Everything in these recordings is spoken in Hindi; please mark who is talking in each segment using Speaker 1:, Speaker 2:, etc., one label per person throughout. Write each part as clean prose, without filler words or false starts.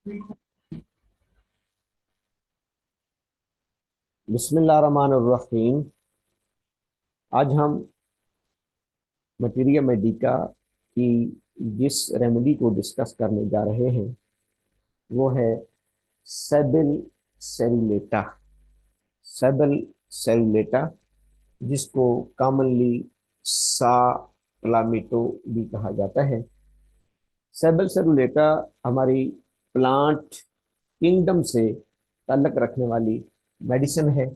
Speaker 1: बिस्मिल्लाहिर्रहमानिर्रहीम। आज हम मटीरिया मेडिका की जिस रेमेडी को डिस्कस करने जा रहे हैं वो है सेबल सेरुलेटा। सेबल सेरुलेटा, जिसको कॉमनली सा प्लामिटो भी कहा जाता है। सेबल सेरुलेटा हमारी प्लांट किंगडम से ताल्लुक रखने वाली मेडिसिन है।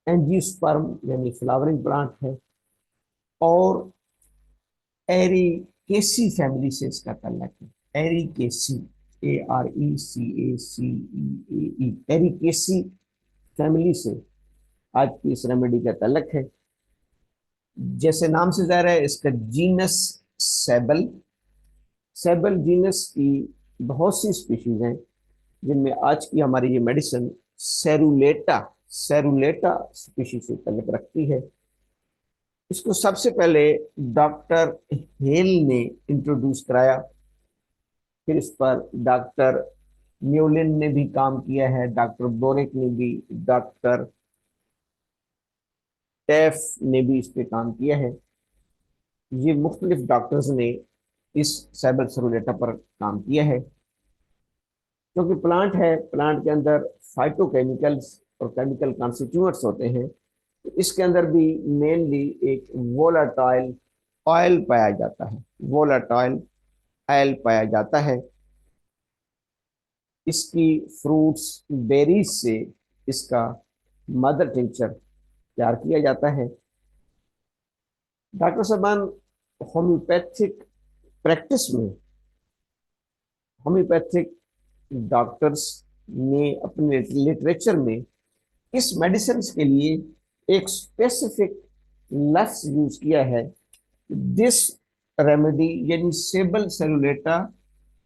Speaker 1: एंजियोस्पर्म यानी फ्लावरिंग प्लांट है और एरिकेसी फैमिली से इसका ताल्लुक है। एरिकेसी, ARECACEE, एरिकेसी फैमिली से आज की इस रेमेडी का ताल्लुक है। जैसे नाम से ज़ाहिर है, इसका जीनस सेबल। सेबल जीनस की बहुत सी स्पीशीज हैं, जिनमें आज की हमारी ये मेडिसिन सेरुलेटा सेरुलेटा स्पीशीज से ताल्लुक रखती है। इसको सबसे पहले डॉक्टर हेल ने इंट्रोड्यूस कराया, फिर इस पर डॉक्टर न्यूलिन ने भी काम किया है, डॉक्टर बोरिक ने भी, डॉक्टर टेफ ने भी इस पे काम किया है। ये मुख्तलिफ डॉक्टर्स ने इस सेबल सेरुलेटा पर काम किया है। क्योंकि प्लांट है, प्लांट के अंदर फाइटोकेमिकल्स और केमिकल कॉन्स्टिट्यूएंट्स होते हैं, तो इसके अंदर भी मेनली एक वोलाटाइल ऑयल पाया जाता है। वोलाटाइल ऑयल पाया जाता है। इसकी फ्रूट्स बेरीज से इसका मदर टिंचर तैयार किया जाता है। डॉक्टर साहबान होम्योपैथिक प्रैक्टिस में, होम्योपैथिक डॉक्टर्स ने अपने लिटरेचर में इस मेडिसिन के लिए एक स्पेसिफिक लफ्ज यूज किया है। दिस रेमेडी यानी sabal serrulata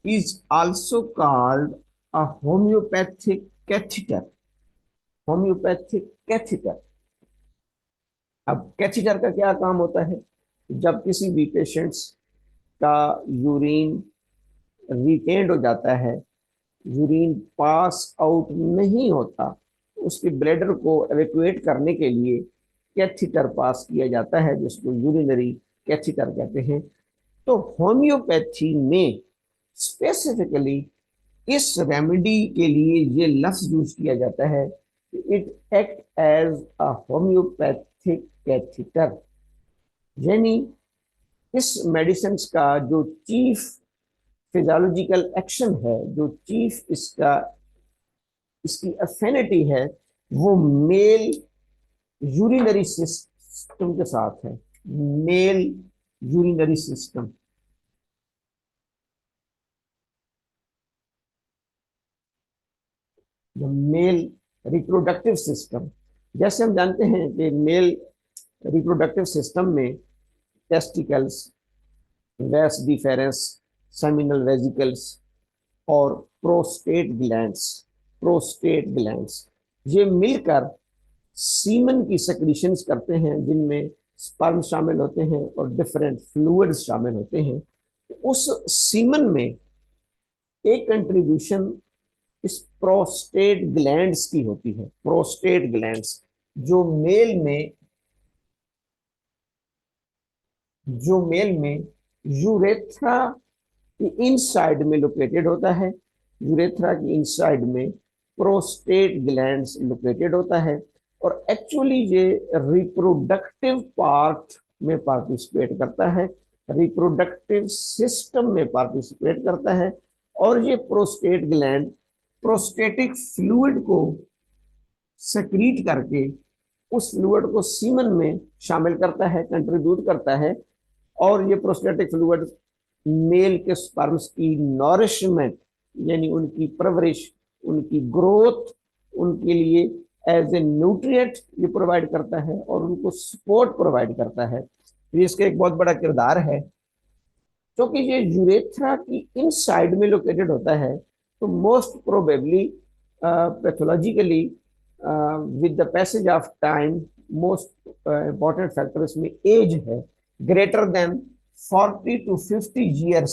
Speaker 1: is also called a homeopathic catheter. Homeopathic catheter. अब कैथीटर का क्या काम होता है? जब किसी भी पेशेंट्स का यूरिन रिटेन्ड हो जाता है, यूरिन पास आउट नहीं होता, उसकी ब्लैडर को एवेक्यूएट करने के लिए कैथीटर पास किया जाता है, जिसको यूरिनरी कैथीटर कहते हैं। तो होम्योपैथी में स्पेसिफिकली इस रेमेडी के लिए ये लफ्ज यूज किया जाता है, it act as a homeopathic catheter. यानी इस मेडिसिन का जो चीफ फिजियोलॉजिकल एक्शन है, जो चीफ इसकी अफिनिटी है, वो मेल यूरिनरी सिस्टम के साथ है। Male urinary system, male reproductive system. जैसे हम जानते हैं कि मेल रिप्रोडक्टिव सिस्टम में testicles, vas deferens, seminal vesicles और प्रोस्टेट ग्लैंड्स ये मिलकर सीमन की सेक्रीशंस करते हैं, जिनमें स्पर्म शामिल होते हैं और डिफरेंट फ्लूइड्स शामिल होते हैं। उस सीमन में एक कंट्रीब्यूशन इस प्रोस्टेट ग्लैंड्स की होती है। प्रोस्टेट ग्लैंड्स जो मेल में यूरेथ्रा की इनसाइड में लोकेटेड होता है। यूरेथ्रा की इनसाइड में प्रोस्टेट ग्लैंड्स लोकेटेड होता है और एक्चुअली ये रिप्रोडक्टिव पार्ट में पार्टिसिपेट करता है, रिप्रोडक्टिव सिस्टम में पार्टिसिपेट करता है। और ये प्रोस्टेट ग्लैंड प्रोस्टेटिक फ्लूइड को सेक्रीट करके उस फ्लूइड को सीमन में शामिल करता है, कंट्रीब्यूट करता है। और ये प्रोस्टेटिक फ्लूइड मेल के स्पर्म्स की नॉरिशमेंट यानी उनकी परवरिश, उनकी ग्रोथ, उनके लिए एज ए न्यूट्रिएंट ये प्रोवाइड करता है और उनको सपोर्ट प्रोवाइड करता है। तो इसका एक बहुत बड़ा किरदार है। क्योंकि ये यूरेथ्रा की इनसाइड में लोकेटेड होता है, तो most probably pathologically with the passage of time most important factor इसमें एज है, greater than 40 to 50 years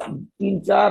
Speaker 1: 3-4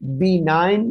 Speaker 1: B9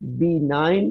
Speaker 1: B9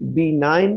Speaker 1: B9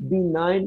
Speaker 1: B9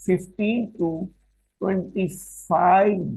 Speaker 1: 15 to 25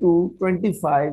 Speaker 1: to 25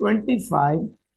Speaker 1: 25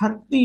Speaker 1: 30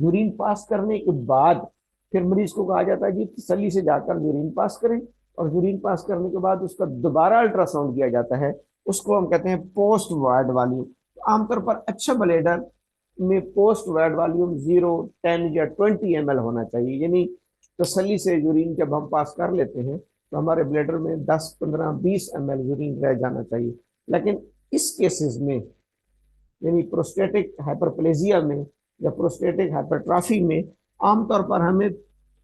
Speaker 1: urine pass करने के बाद फिर मरीज को कहा जाता है जी तसल्ली से जाकर यूरिन पास करें, और यूरिन पास करने के बाद उसका दोबारा अल्ट्रासाउंड किया जाता है, उसको हम कहते हैं पोस्ट वार्ड वॉल्यूम। आमतौर पर अच्छा ब्लेडर में पोस्ट वार्ड वॉल्यूम 0, 10 या 20 ml होना चाहिए, यानी तसल्ली से यूरिन जब हम पास कर लेते हैं तो हमारे ब्लेडर में 10, 15, 20 ml यूरिन रह जाना चाहिए। लेकिन इस केसेस में, यानी प्रोस्टेटिक हाइपरप्लेजिया में या प्रोस्टेटिक हाइपरट्रॉफी में, आमतौर पर हमें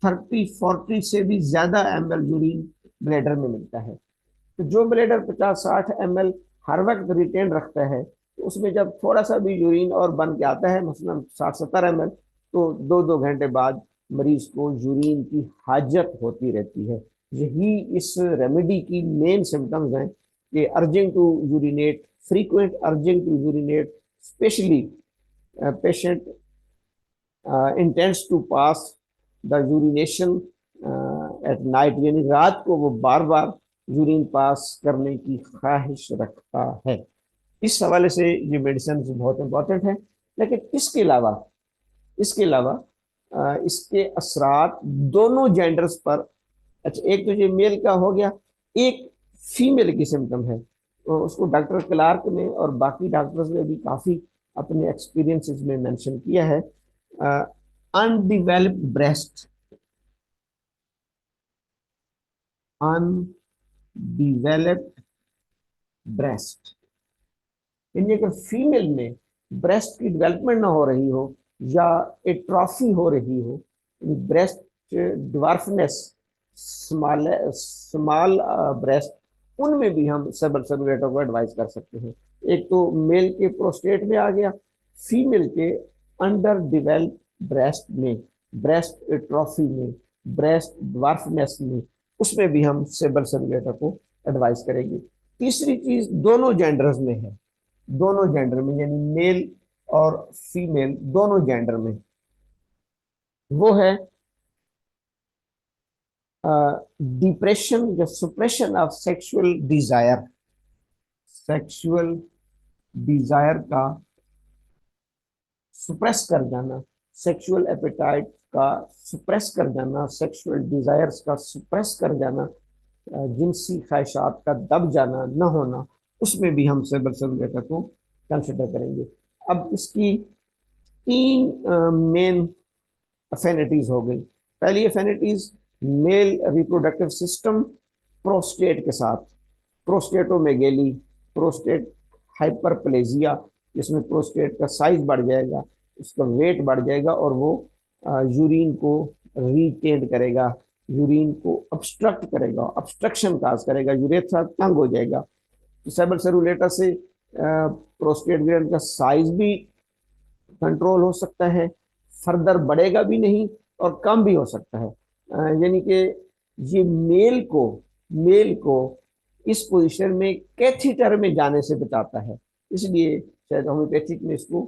Speaker 1: 30-40 से भी ज्यादा ml यूरिन ब्लेडर में मिलता है। तो जो ब्लेडर 50-60 ml हर वक्त रिटेन रखता है, तो उसमें जब थोड़ा सा भी यूरिन और बन के आता है, मसलन 60-70 ml, तो 2-2 घंटे बाद मरीज को यूरिन की हाजत होती रहती है। यही इस रेमेडी की मेन सिम्टम्स हैं कि urging to urinate, frequent urging to urinate, specially patient intends to pass the urination at night, यानी रात को वो बार बार यूरिन पास करने की ख्वाहिश रखता है। इस हवाले से ये मेडिसिन बहुत इंपॉर्टेंट है। लेकिन इसके अलावा इसके असरात दोनों जेंडर्स पर, अच्छा एक तो ये मेल का हो गया, एक फीमेल की सिम्टम है, तो उसको डॉक्टर क्लार्क ने और बाकी डॉक्टर्स ने भी काफ़ी अपने एक्सपीरियंसेस में मेंशन किया है। अनडिवेलप्ड ब्रेस्ट, अनडिवेलप्ड ब्रेस्ट, यानी अगर फीमेल में ब्रेस्ट की डेवलपमेंट ना हो रही हो या एट्रॉफी हो रही हो, breast dwarfness, small small breast, उनमें भी हम सेबरसेबुलेटर को एडवाइस कर सकते हैं। एक तो मेल के प्रोस्टेट में आ गया, फीमेल के अंडर डिवेल्प ब्रेस्ट में, ब्रेस्ट एट्रॉफी में, ब्रेस्ट ड्वार्फनेस में, उसमें भी हम सेबरसेबुलेटर को एडवाइस करेंगे। तीसरी चीज दोनों जेंडर्स में है, दोनों जेंडर में, यानी मेल और फीमेल दोनों जेंडर में, वो है डिप्रेशन या suppression of sexual desire, sexual desire का सुप्रेस कर जाना, सेक्सुअल एपेटाइट का सुप्रेस कर जाना, सेक्सुअल डिजायर्स का सुप्रेस कर जाना, जिनसी ख्वाहिशात का दब जाना, न होना, उसमें भी हम सेबरसेबुलेटर को कंसिडर करेंगे। अब इसकी तीन मेन अफिनिटीज हो गई। पहली अफिनिटीज मेल रिप्रोडक्टिव सिस्टम प्रोस्टेट के साथ, प्रोस्टेटोमेगेली, प्रोस्टेट हाइपरप्लेजिया, जिसमें प्रोस्टेट का साइज बढ़ जाएगा, उसका वेट बढ़ जाएगा और वो यूरिन को रिटेन करेगा, यूरिन को ऑब्स्ट्रक्ट करेगा, ऑब्स्ट्रक्शन काज करेगा, यूरेथ्रा तंग हो जाएगा। तो सेबरसेबुलेटर से प्रोस्टेट ग्लैंड का साइज भी कंट्रोल हो सकता है, फर्दर बढ़ेगा भी नहीं और कम भी हो सकता है। यानी कि ये मेल को इस पोजीशन में कैथीटर में जाने से बचाता है, इसलिए शायद होम्योपैथिक में इसको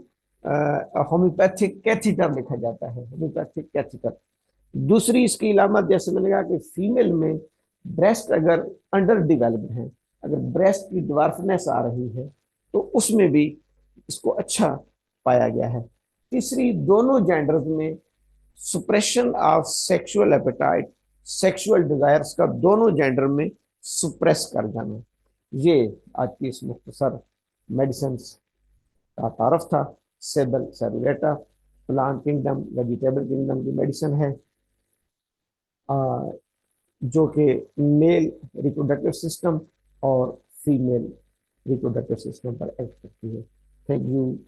Speaker 1: होम्योपैथिक कैथीटर लिखा जाता है, होम्योपैथिक कैथीटर। दूसरी इसकी अलामत, जैसे मैंने कहा कि फीमेल में ब्रेस्ट अगर अंडर डिवेलप्ड है, अगर ब्रेस्ट की ड्वार्फनेस आ रही है, तो उसमें भी इसको अच्छा पाया गया है। तीसरी, दोनों जेंडर्स में suppression of sexual appetite, sexual desires का दोनों जेंडर में सुप्रेस कर जाना। ये आज की इस मुख्तसर मेडिसिन का तारफ था। सेबरसेबुलेटा प्लांट किंगडम, वेजिटेबल किंगडम की मेडिसिन है, जो कि मेल रिप्रोडक्टिव सिस्टम और फीमेल रिप्रोडक्टिव सिस्टम पर एक्ट करती है। Thank you.